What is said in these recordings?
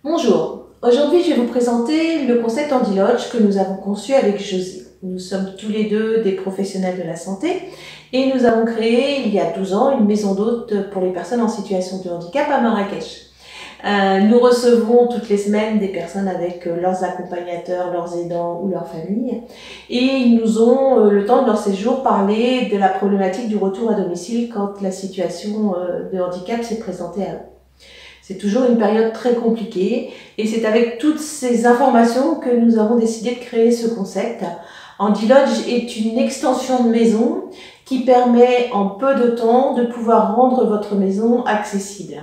Bonjour, aujourd'hui je vais vous présenter le concept Handy Lodge que nous avons conçu avec José. Nous sommes tous les deux des professionnels de la santé et nous avons créé il y a 12 ans une maison d'hôtes pour les personnes en situation de handicap à Marrakech. Nous recevons toutes les semaines des personnes avec leurs accompagnateurs, leurs aidants ou leur famille et ils nous ont, le temps de leur séjour, parlé de la problématique du retour à domicile quand la situation de handicap s'est présentée à eux. C'est toujours une période très compliquée et c'est avec toutes ces informations que nous avons décidé de créer ce concept. Handy Lodge est une extension de maison qui permet en peu de temps de pouvoir rendre votre maison accessible.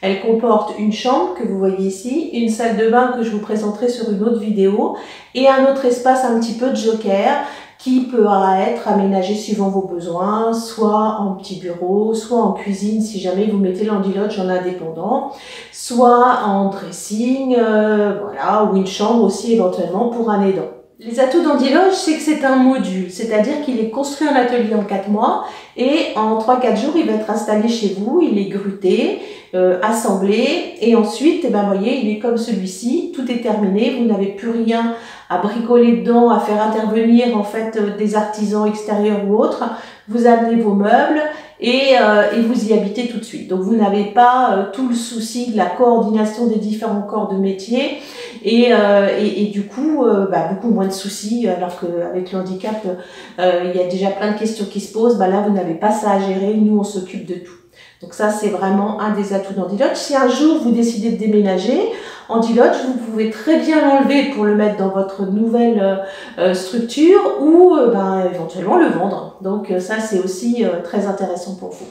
Elle comporte une chambre que vous voyez ici, une salle de bain que je vous présenterai sur une autre vidéo et un autre espace un petit peu de joker qui pourra être aménagé suivant vos besoins, soit en petit bureau, soit en cuisine si jamais vous mettez l'Handy Lodge en indépendant, soit en dressing, voilà, ou une chambre aussi éventuellement pour un aidant. Les atouts d'Handy Lodge, c'est que c'est un module, c'est-à-dire qu'il est construit en atelier en 4 mois et en 3-4 jours, il va être installé chez vous, il est gruté, assemblé et ensuite, voyez, il est comme celui-ci, tout est terminé, vous n'avez plus rien à bricoler dedans, à faire intervenir en fait des artisans extérieurs ou autres. Vous amenez vos meubles et vous y habitez tout de suite. Donc vous n'avez pas tout le souci de la coordination des différents corps de métier et du coup beaucoup moins de soucis, alors qu'avec le handicap il y a déjà plein de questions qui se posent. Là vous n'avez pas ça à gérer, nous on s'occupe de tout. Donc ça, c'est vraiment un des atouts d'Handy Lodge. Si un jour vous décidez de déménager, Handy Lodge, vous pouvez très bien l'enlever pour le mettre dans votre nouvelle structure ou éventuellement le vendre. Donc ça, c'est aussi très intéressant pour vous.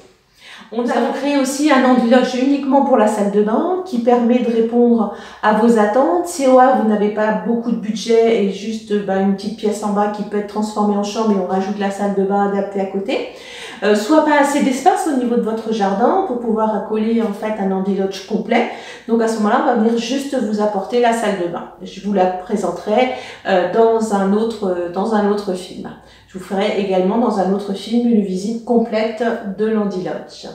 Nous avons créé aussi un Handy Lodge uniquement pour la salle de bain qui permet de répondre à vos attentes. Si vous n'avez pas beaucoup de budget et juste une petite pièce en bas qui peut être transformée en chambre et on rajoute la salle de bain adaptée à côté. Soit pas assez d'espace au niveau de votre jardin pour pouvoir accoler en fait un Handy Lodge complet. Donc à ce moment-là, on va venir juste vous apporter la salle de bain. Je vous la présenterai dans un autre film. Je vous ferai également dans un autre film une visite complète de l'Handy Lodge.